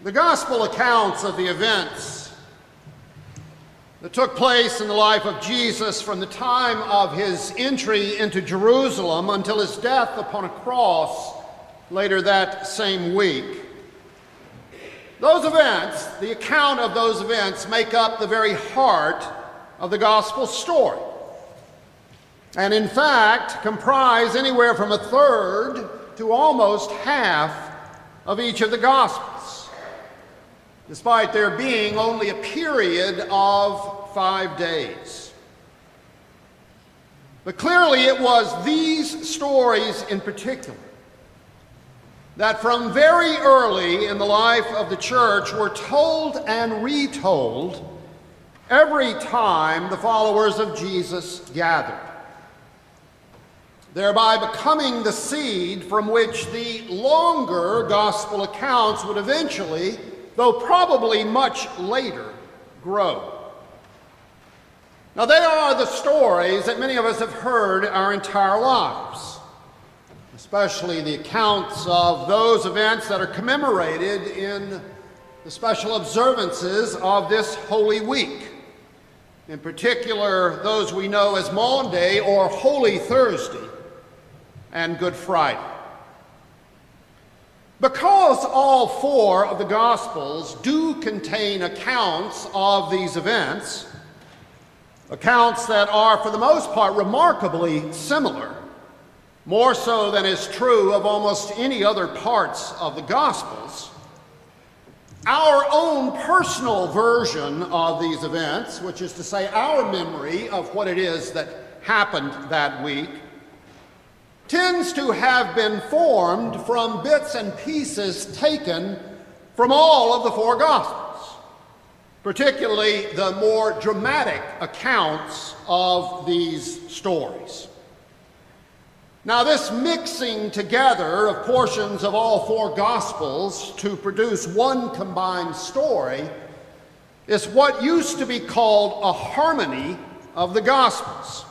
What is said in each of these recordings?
The gospel accounts of the events that took place in the life of Jesus from the time of his entry into Jerusalem until his death upon a cross later that same week. Those events, the account of those events, make up the very heart of the gospel story, and in fact comprise anywhere from a third to almost half of each of the gospels, despite there being only a period of 5 days. But clearly it was these stories in particular that from very early in the life of the church were told and retold every time the followers of Jesus gathered, thereby becoming the seed from which the longer gospel accounts would eventually, though probably much later, grow. Now, they are the stories that many of us have heard our entire lives, especially the accounts of those events that are commemorated in the special observances of this Holy Week. In particular, those we know as Maundy or Holy Thursday and Good Friday. Because all four of the Gospels do contain accounts of these events, accounts that are for the most part remarkably similar, more so than is true of almost any other parts of the Gospels, our own personal version of these events, which is to say our memory of what it is that happened that week, tends to have been formed from bits and pieces taken from all of the four Gospels, particularly the more dramatic accounts of these stories. Now, this mixing together of portions of all four Gospels to produce one combined story is what used to be called a harmony of the Gospels.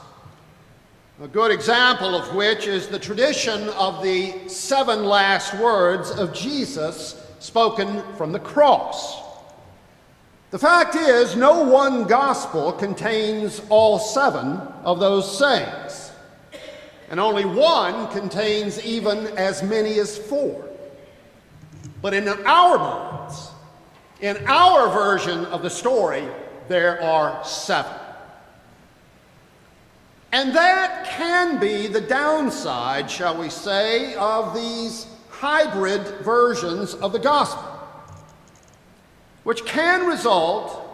A good example of which is the tradition of the 7 last words of Jesus spoken from the cross. The fact is, no one gospel contains all 7 of those sayings, and only one contains even as many as 4. But in our minds, in our version of the story, there are 7. And that can be the downside, shall we say, of these hybrid versions of the gospel, which can result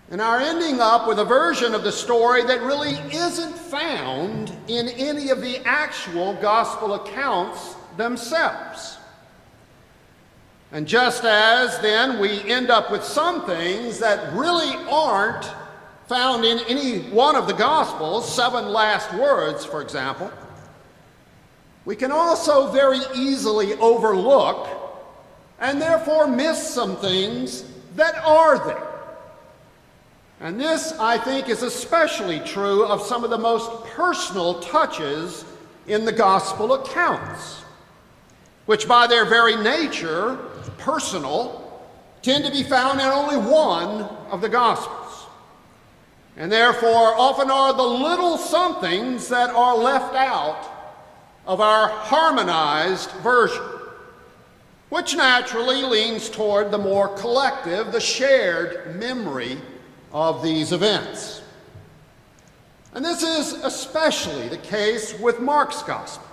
in our ending up with a version of the story that really isn't found in any of the actual gospel accounts themselves. And just as then we end up with some things that really aren't found in any one of the Gospels, 7 last words, for example, we can also very easily overlook and therefore miss some things that are there. And this, I think, is especially true of some of the most personal touches in the Gospel accounts, which by their very nature, personal, tend to be found in only one of the Gospels, and therefore often are the little somethings that are left out of our harmonized version, which naturally leans toward the more collective, the shared memory of these events. And this is especially the case with Mark's Gospel,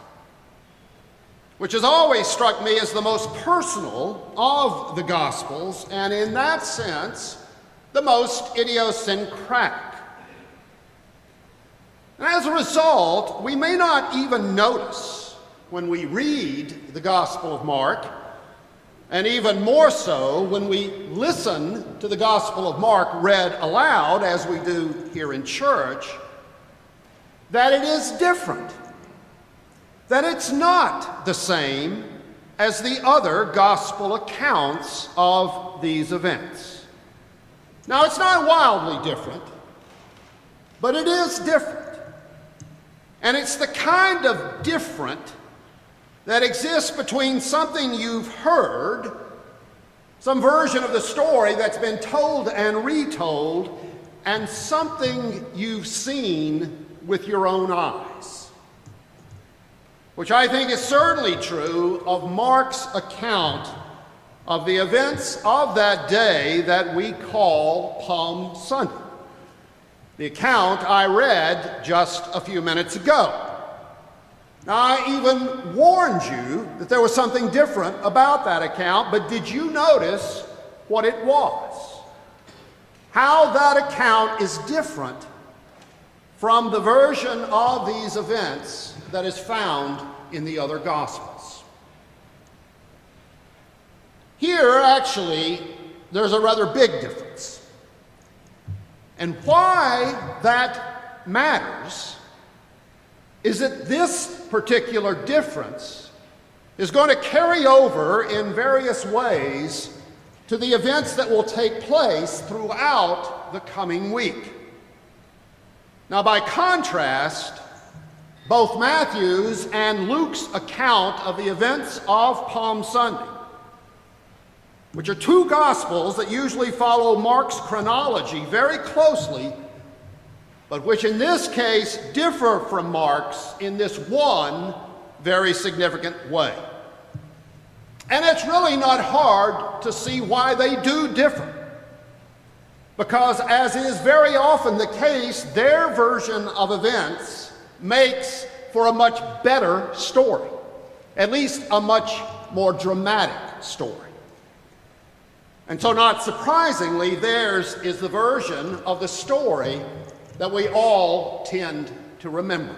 which has always struck me as the most personal of the Gospels, and in that sense, the most idiosyncratic. And as a result, we may not even notice when we read the Gospel of Mark, and even more so when we listen to the Gospel of Mark read aloud, as we do here in church, that it is different, that it's not the same as the other Gospel accounts of these events. Now, it's not wildly different, but it is different. And it's the kind of different that exists between something you've heard some version of the story that's been told and retold, and something you've seen with your own eyes, which I think is certainly true of Mark's account of the events of that day that we call Palm Sunday, the account I read just a few minutes ago. Now, I even warned you that there was something different about that account, but did you notice what it was? How that account is different from the version of these events that is found in the other Gospels. Here, actually, there's a rather big difference. And why that matters is that this particular difference is going to carry over in various ways to the events that will take place throughout the coming week. Now, by contrast, both Matthew's and Luke's account of the events of Palm Sunday, which are two Gospels that usually follow Mark's chronology very closely, but which in this case differ from Mark's in this one very significant way. And it's really not hard to see why they do differ, because as is very often the case, their version of events makes for a much better story, at least a much more dramatic story. And so, not surprisingly, theirs is the version of the story that we all tend to remember.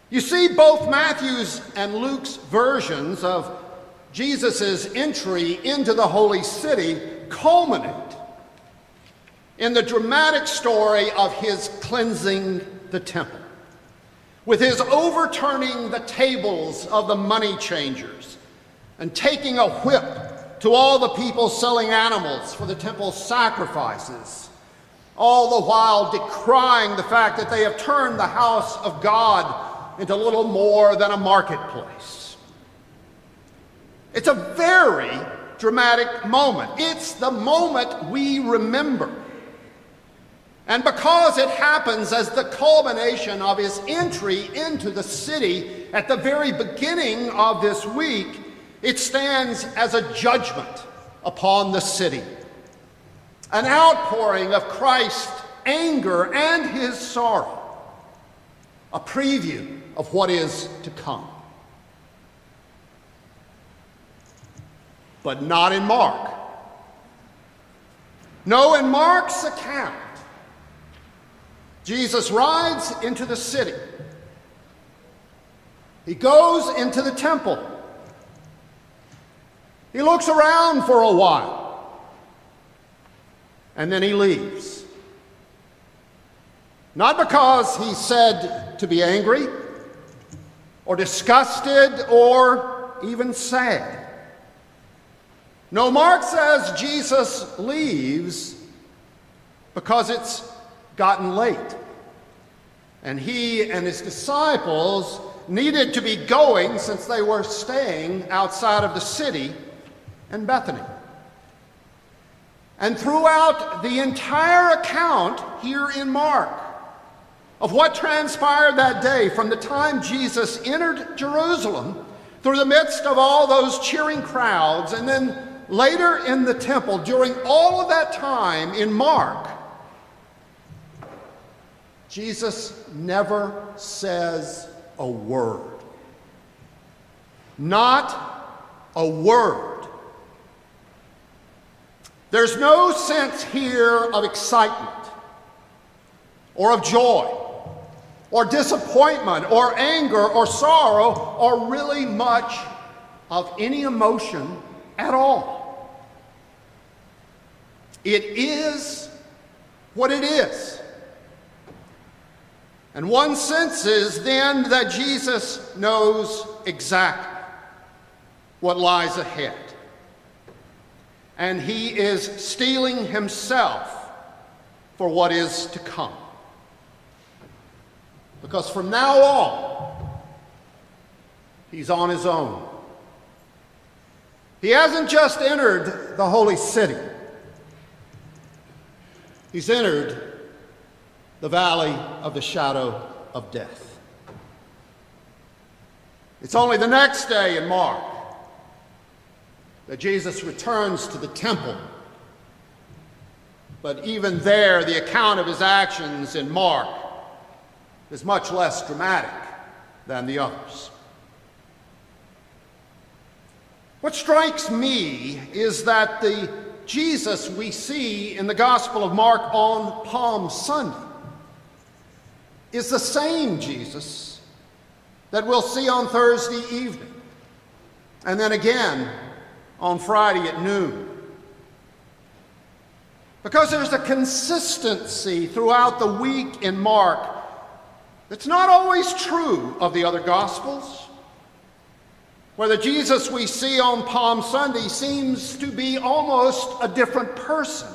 You see, both Matthew's and Luke's versions of Jesus' entry into the holy city culminate in the dramatic story of his cleansing the temple, with his overturning the tables of the money changers and taking a whip to all the people selling animals for the temple sacrifices, all the while decrying the fact that they have turned the house of God into little more than a marketplace. It's a very dramatic moment. It's the moment we remember. And because it happens as the culmination of his entry into the city at the very beginning of this week, it stands as a judgment upon the city, an outpouring of Christ's anger and his sorrow, a preview of what is to come. But not in Mark. No, in Mark's account, Jesus rides into the city. He goes into the temple. He looks around for a while, and then he leaves. Not because he's said to be angry, or disgusted, or even sad. No, Mark says Jesus leaves because it's gotten late, and he and his disciples needed to be going since they were staying outside of the city in Bethany. And throughout the entire account here in Mark of what transpired that day, from the time Jesus entered Jerusalem through the midst of all those cheering crowds, and then later in the temple, during all of that time in Mark, Jesus never says a word. Not a word. There's no sense here of excitement, or of joy, or disappointment, or anger, or sorrow, or really much of any emotion at all. It is what it is. And one senses then that Jesus knows exactly what lies ahead. And he is steeling himself for what is to come. Because from now on, he's on his own. He hasn't just entered the holy city. He's entered the valley of the shadow of death. It's only the next day in Mark that Jesus returns to the temple. But even there, the account of his actions in Mark is much less dramatic than the others. What strikes me is that the Jesus we see in the Gospel of Mark on Palm Sunday is the same Jesus that we'll see on Thursday evening, and then again on Friday at noon. Because there's a consistency throughout the week in Mark that's not always true of the other Gospels, where the Jesus we see on Palm Sunday seems to be almost a different person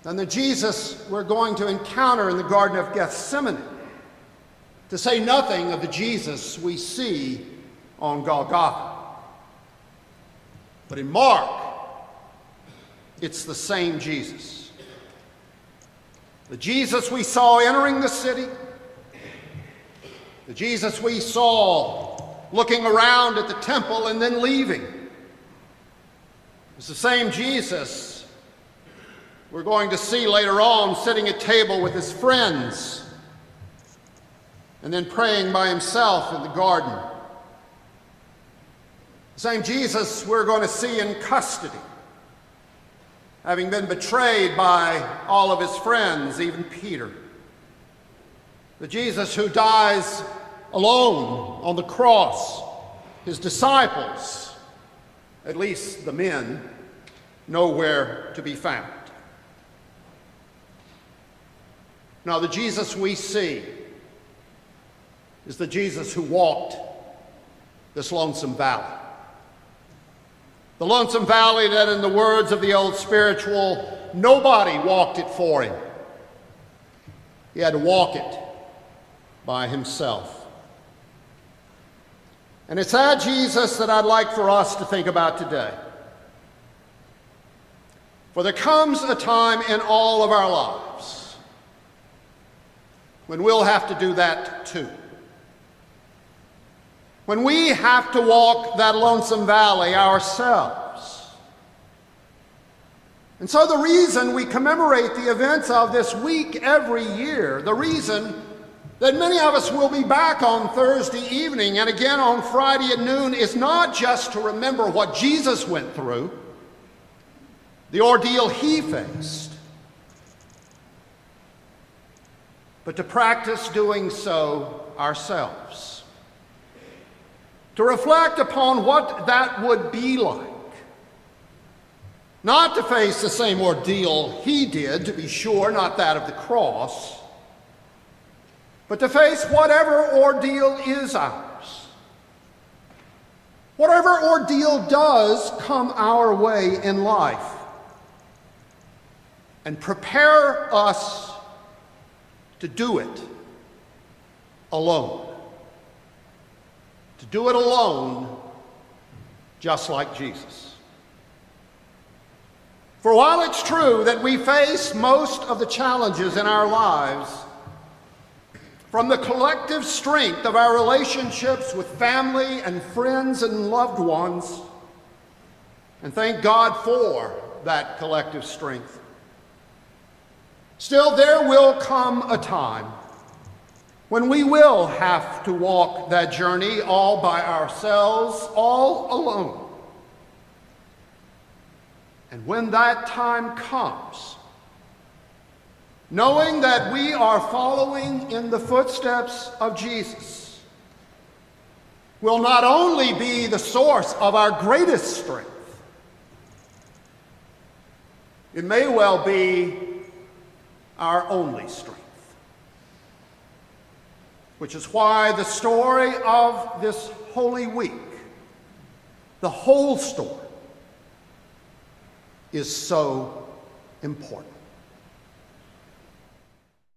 than the Jesus we're going to encounter in the Garden of Gethsemane, to say nothing of the Jesus we see on Golgotha. But in Mark, it's the same Jesus. The Jesus we saw entering the city, the Jesus we saw looking around at the temple and then leaving, it's the same Jesus we're going to see later on sitting at table with his friends and then praying by himself in the garden. The same Jesus we're going to see in custody, having been betrayed by all of his friends, even Peter. The Jesus who dies alone on the cross. His disciples, at least the men, nowhere to be found. Now, the Jesus we see is the Jesus who walked this lonesome valley. The lonesome valley that, in the words of the old spiritual, nobody walked it for him. He had to walk it by himself. And it's that Jesus that I'd like for us to think about today. For there comes a time in all of our lives when we'll have to do that too. When we have to walk that lonesome valley ourselves. And so the reason we commemorate the events of this week every year, the reason that many of us will be back on Thursday evening and again on Friday at noon is not just to remember what Jesus went through, the ordeal he faced, but to practice doing so ourselves. To reflect upon what that would be like. Not to face the same ordeal he did, to be sure, not that of the cross, but to face whatever ordeal is ours. Whatever ordeal does come our way in life. And prepare us to do it alone. To do it alone, just like Jesus. For while it's true that we face most of the challenges in our lives from the collective strength of our relationships with family and friends and loved ones, and thank God for that collective strength, still there will come a time when we will have to walk that journey all by ourselves, all alone. And when that time comes, knowing that we are following in the footsteps of Jesus will not only be the source of our greatest strength, it may well be our only strength. Which is why the story of this Holy Week, the whole story, is so important.